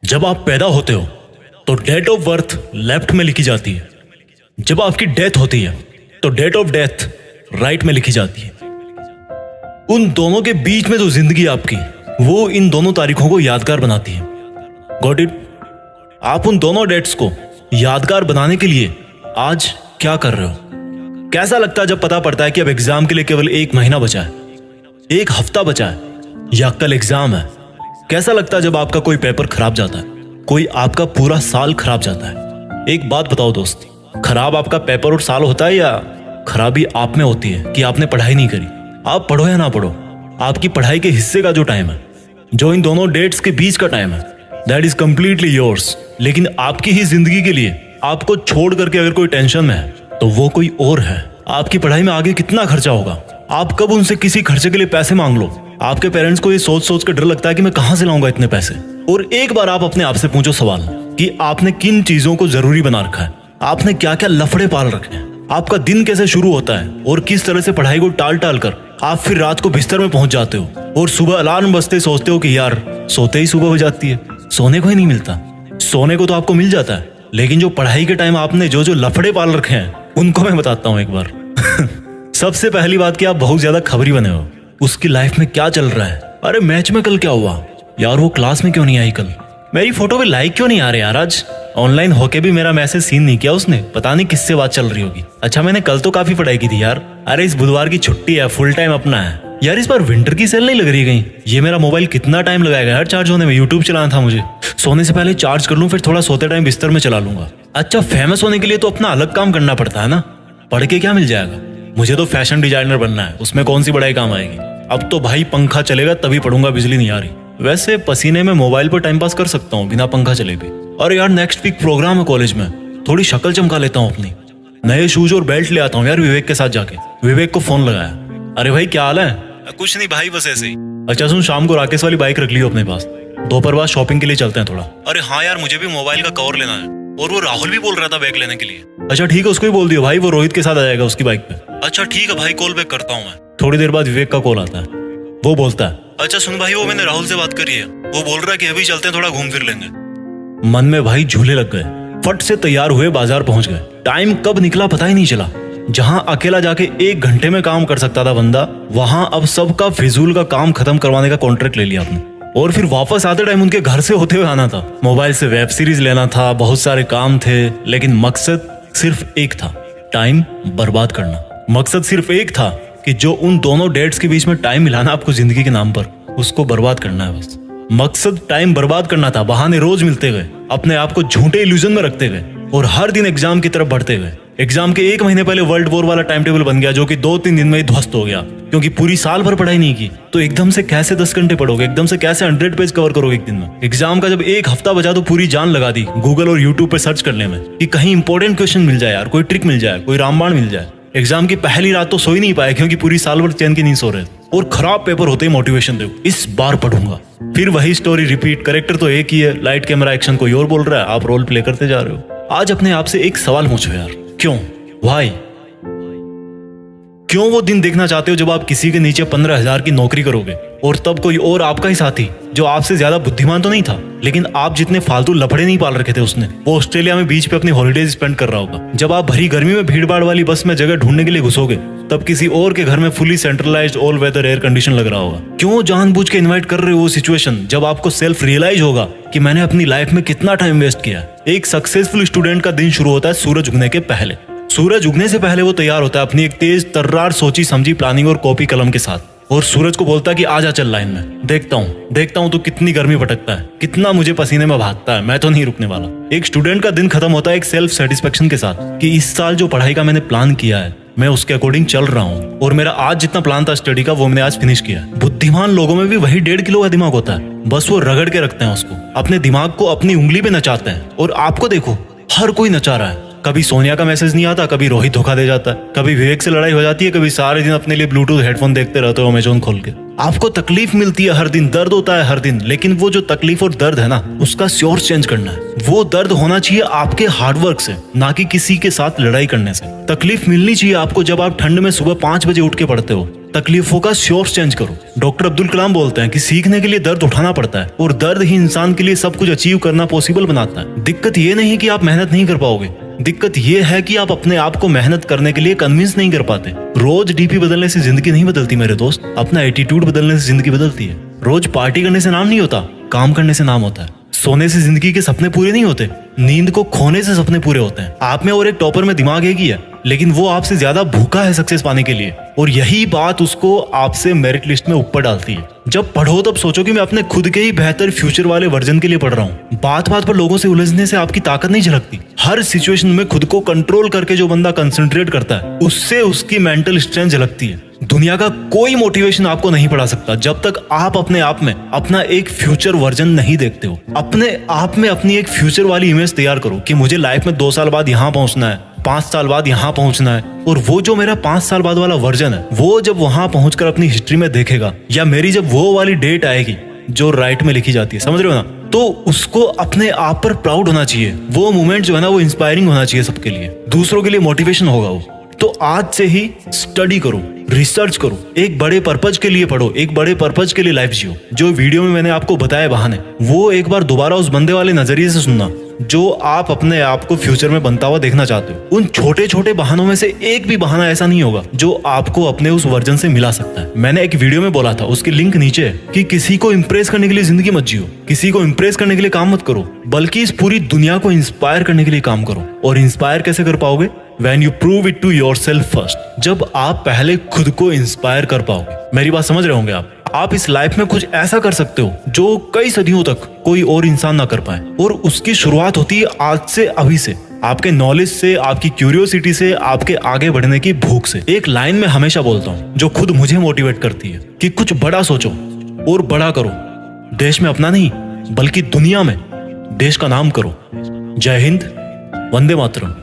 जब आप पैदा होते हो तो डेट ऑफ बर्थ लेफ्ट में लिखी जाती है। जब आपकी डेथ होती है तो डेट ऑफ डेथ राइट में लिखी जाती है। उन दोनों के बीच में जो जिंदगी आपकी, वो इन दोनों तारीखों को यादगार बनाती है। Got it? आप उन दोनों डेट्स को यादगार बनाने के लिए आज क्या कर रहे हो? कैसा लगता है जब पता पड़ता है कि अब एग्जाम के लिए केवल 1 महीना बचा है, 1 हफ्ता बचा है या कल एग्जाम है? कैसा लगता है जब आपका कोई पेपर खराब जाता है, कोई आपका पूरा साल खराब जाता है? एक बात बताओ दोस्त, खराब आपका पेपर और साल होता है या खराबी आप में होती है कि आपने पढ़ाई नहीं करी? आप पढ़ो या ना पढ़ो, आपकी पढ़ाई के हिस्से का जो टाइम है, जो इन दोनों डेट्स के बीच का टाइम है, दैट इज कंप्लीटली योर्स। लेकिन आपकी ही जिंदगी के लिए आपको छोड़ करके अगर कोई टेंशन में है तो वो कोई और है। आपकी पढ़ाई में आगे कितना खर्चा होगा, आप कब उनसे किसी खर्चे के लिए पैसे मांग लो। आपके पेरेंट्स को ये सोच सोच कर डर लगता है कि मैं कहां से लाऊंगा इतने पैसे। और एक बार आप अपने आप से पूछो सवाल कि आपने किन चीजों को जरूरी बना रखा है, आपने क्या क्या लफड़े पाल रखे हैं, आपका दिन कैसे शुरू होता है और किस तरह से पढ़ाई को टाल टाल कर आप फिर रात को बिस्तर में पहुंच जाते हो और सुबह अलार्म बजते सोचते हो कि यार सोते ही सुबह हो जाती है। सोने को ही नहीं मिलता। सोने को तो आपको मिल जाता है, लेकिन जो पढ़ाई के टाइम आपने जो जो लफड़े पाल रखे हैं उनको मैं बताता हूं एक बार। सबसे पहली बात कि आप बहुत ज्यादा खबरी बने हो। उसकी लाइफ में क्या चल रहा है? अरे मैच में कल क्या हुआ यार, वो क्लास में क्यों नहीं आई कल, मेरी फोटो पे लाइक क्यों नहीं आ रहे यार, आज ऑनलाइन होके भी मेरा मैसेज सीन नहीं किया उसने, पता नहीं किससे बात चल रही होगी। अच्छा मैंने कल तो काफी पढ़ाई की थी यार। अरे इस बुधवार की छुट्टी है, फुल टाइम अपना है यार। इस बार विंटर की सेल नहीं लग रही कहीं? ये मेरा मोबाइल कितना टाइम लगाएगा यार चार्ज होने में? यूट्यूब चलाना था मुझे, सोने से पहले चार्ज कर लूं, फिर थोड़ा सोते टाइम बिस्तर में चला लूंगा। अच्छा फेमस होने के लिए तो अपना अलग काम करना पड़ता है ना, पढ़ के क्या मिल जाएगा? मुझे तो फैशन डिजाइनर बनना है, उसमें कौन सी पढ़ाई काम आएगी? अब तो भाई पंखा चलेगा तभी पढ़ूंगा, बिजली नहीं आ रही। वैसे पसीने में मोबाइल पर टाइम पास कर सकता हूँ बिना पंखा चले भी। और यार नेक्स्ट वीक प्रोग्राम है कॉलेज में, थोड़ी शक्ल चमका लेता हूँ अपनी, नए शूज और बेल्ट ले आता हूँ यार विवेक के साथ जाके। विवेक को फोन लगाया, अरे भाई क्या हाल है? कुछ नहीं भाई बस ऐसे ही। अच्छा सुन, शाम को राकेश वाली बाइक रख लियो अपने पास, दोपहर बाद शॉपिंग के लिए चलते हैं थोड़ा। अरे हाँ यार मुझे भी मोबाइल का कवर लेना है, और वो राहुल भी बोल रहा था बैग लेने के लिए। अच्छा ठीक है, उसको ही बोल दियो भाई, वो रोहित के साथ आ जाएगा उसकी बाइक पे। अच्छा ठीक है भाई, कॉल बैक करता हूँ मैं। थोड़ी देर बाद विवेक का कॉल आता है, वो बोलता है अच्छा सुन भाई, वो मैंने राहुल से बात करी है, वो बोल रहा है कि अभी चलते हैं थोड़ा घूम फिर लेंगे। मन में भाई झूले लग गए, फट से तैयार हुए बाजार पहुंच गए। टाइम कब निकला पता ही नहीं चला। जहां अकेला जाके 1 घंटे में काम कर सकता था बंदा, वहां अब सबका फिजूल का काम खत्म करवाने का कॉन्ट्रैक्ट ले लिया आपने। और फिर वापस आते टाइम उनके घर से होते हुए आना था, मोबाइल से वेब सीरीज लेना था, बहुत सारे काम थे, लेकिन मकसद सिर्फ एक था, टाइम बर्बाद करना। मकसद सिर्फ एक था कि जो उन दोनों डेट्स के बीच में टाइम मिलाना आपको जिंदगी के नाम पर, उसको बर्बाद करना है बस। मकसद टाइम बर्बाद करना था। बहाने रोज मिलते गए, अपने आप को झूठे इल्यूजन में रखते गए और हर दिन एग्जाम की तरफ बढ़ते गए। एग्जाम के 1 महीने पहले वर्ल्ड वॉर वाला टाइम टेबल बन गया, जो कि 2-3 दिन में ही ध्वस्त हो गया, क्योंकि पूरी साल भर पढ़ाई नहीं की। तो एकदम से कैसे 10 घंटे पढ़ोगे, एकदम से कैसे 100 पेज कवर करोगे एक दिन में? एग्जाम का जब 1 हफ्ता बचा तो पूरी जान लगा दी गूगल और यूट्यूब पे सर्च करने में कि कहीं इंपॉर्टेंट क्वेश्चन मिल जाए यार, कोई ट्रिक मिल जाए, कोई रामबाण मिल जाए। एग्जाम की पहली रात तो सो ही नहीं पाए, क्योंकि पूरी साल भर चैन की नींद सो रहे थे। और खराब पेपर होते ही मोटिवेशन दे, इस बार पढ़ूंगा। फिर वही स्टोरी रिपीट, कैरेक्टर तो एक ही है, लाइट कैमरा एक्शन कोई और बोल रहा है, आप रोल प्ले करते जा रहे हो। आज अपने आप से एक सवाल पूछो यार, क्यों? व्हाई? क्यों वो दिन देखना चाहते हो जब आप किसी के नीचे 15,000 की नौकरी करोगे और तब कोई और आपका ही साथी, जो आपसे ज्यादा बुद्धिमान तो नहीं था, लेकिन आप जितने फालतू लफड़े नहीं पाल रखे थे उसने, वो ऑस्ट्रेलिया में बीच पे अपनी हॉलिडेज स्पेंड कर रहा होगा। जब आप भरी गर्मी में भीड़ भाड़ वाली बस में जगह ढूंढने के लिए घुसोगे, तब किसी और के घर में fully centralised all weather air condition लग रहा होगा। क्यों जानबूझ के इन्वाइट कर रहे हो वो सिचुएशन जब आपको सेल्फ रियलाइज होगा कि मैंने अपनी लाइफ में कितना टाइम वेस्ट किया। एक सक्सेसफुल स्टूडेंट का दिन शुरू होता है सूरज उगने के पहले। सूरज उगने से पहले वो तैयार होता है अपनी एक तेज तर्रार सोची समझी प्लानिंग और कॉपी कलम के साथ, और सूरज को बोलता है कि आजा चल लाइन में, देखता हूँ तो कितनी गर्मी भटकता है, कितना मुझे पसीने में भागता है, मैं तो नहीं रुकने वाला। एक स्टूडेंट का दिन खत्म होता है एक सेल्फ सेटिस्फेक्शन के साथ कि इस साल जो पढ़ाई का मैंने प्लान किया है, मैं उसके अकॉर्डिंग चल रहा हूँ, और मेरा आज जितना प्लान था स्टडी का वो मैंने आज फिनिश किया। बुद्धिमान लोगों में भी वही 1.5 किलो का दिमाग होता है, बस वो रगड़ के रखते हैं उसको, अपने दिमाग को अपनी उंगली पे नचाते हैं। और आपको देखो, हर कोई नचा रहा है। कभी सोनिया का मैसेज नहीं आता, कभी रोहित धोखा दे जाता है, कभी विवेक से लड़ाई हो जाती है, कभी सारे दिन अपने लिए ब्लूटूथ हेडफोन देखते रहते हो अमेज़न खोल के। आपको तकलीफ मिलती है हर दिन, दर्द होता है हर दिन, लेकिन वो जो तकलीफ और दर्द है ना, उसका सोर्स चेंज करना है। वो दर्द होना चाहिए आपके हार्डवर्क से, ना कि किसी के साथ लड़ाई करने से। तकलीफ मिलनी चाहिए आपको जब आप ठंड में सुबह 5 बजे उठ के पढ़ते हो, तकलीफों का सोर्स चेंज करो। डॉक्टर अब्दुल कलाम बोलते हैं कि सीखने के लिए दर्द उठाना पड़ता है और दर्द ही इंसान के लिए सब कुछ अचीव करना पॉसिबल बनाता है। दिक्कत ये नहीं कि आप मेहनत नहीं कर पाओगे, दिक्कत ये है कि आप अपने आप को मेहनत करने के लिए कन्विंस नहीं कर पाते। रोज डीपी बदलने से जिंदगी नहीं बदलती मेरे दोस्त, अपना एटीट्यूड बदलने से जिंदगी बदलती है। रोज पार्टी करने से नाम नहीं होता, काम करने से नाम होता है। सोने से जिंदगी के सपने पूरे नहीं होते, नींद को खोने से सपने पूरे होते हैं। आप में और एक टॉपर में दिमाग एक ही है, लेकिन वो आपसे ज्यादा भूखा है सक्सेस पाने के लिए, और यही बात उसको आपसे मेरिट लिस्ट में ऊपर डालती है। जब पढ़ो तब सोचो कि मैं अपने खुद के ही बेहतर फ्यूचर वाले वर्जन के लिए पढ़ रहा हूँ। बात बात पर लोगों से उलझने से आपकी ताकत नहीं झलकती। हर सिचुएशन में खुद को कंट्रोल करके जो बंदा कंसंट्रेट करता है, उससे उसकी मेंटल स्ट्रेंथ झलकती है। दुनिया का कोई मोटिवेशन आपको नहीं पढ़ा सकता जब तक आप अपने आप में अपना एक फ्यूचर वर्जन नहीं देखते हो। अपने आप में अपनी एक फ्यूचर वाली इमेज तैयार करो कि मुझे लाइफ में 2 साल बाद यहाँ पहुंचना है, 5 साल बाद यहाँ पहुंचना है। और वो जो मेरा 5 साल बाद वाला वर्जन है, वो जब वहां पहुंचकर अपनी हिस्ट्री में देखेगा, या मेरी जब वो वाली डेट आएगी जो राइट में लिखी जाती है, समझ रहे हो ना, तो उसको अपने आप पर प्राउड होना चाहिए। वो मोमेंट जो है ना, वो इंस्पायरिंग होना चाहिए सबके लिए, दूसरों के लिए मोटिवेशन होगा वो। तो आज से ही स्टडी करो, रिसर्च करो, एक बड़े पर्पज के लिए पढ़ो, एक बड़े पर्पज के लिए लाइफ जियो। जो वीडियो में मैंने आपको बताया बहाने, वो एक बार दोबारा उस बंदे वाले नजरिए से सुनना जो आप अपने आप को फ्यूचर में बनता हुआ देखना चाहते हो। उन छोटे छोटे बहानों में से एक भी बहाना ऐसा नहीं होगा जो आपको अपने उस वर्जन से मिला सकता है। मैंने एक वीडियो में बोला था, उसकी लिंक नीचे है, कि किसी को इंप्रेस करने के लिए जिंदगी मत जियो, किसी को इंप्रेस करने के लिए काम मत करो, बल्कि इस पूरी दुनिया को इंस्पायर करने के लिए काम करो। और इंस्पायर कैसे कर पाओगे? When you prove it to yourself first, जब आप पहले खुद को इंस्पायर कर पाओगे। मेरी बात समझ रहे होंगे आप इस लाइफ में कुछ ऐसा कर सकते हो जो कई सदियों तक कोई और इंसान ना कर पाए, और उसकी शुरुआत होती है आज से, अभी से, आपके नॉलेज से, आपकी क्यूरियोसिटी से, आपके आगे बढ़ने की भूख से। एक लाइन में हमेशा बोलता हूँ जो खुद मुझे मोटिवेट करती है कि कुछ बड़ा सोचो और बड़ा करो। देश में अपना नहीं, बल्कि दुनिया में देश का नाम करो। जय हिंद, वंदे मातरम।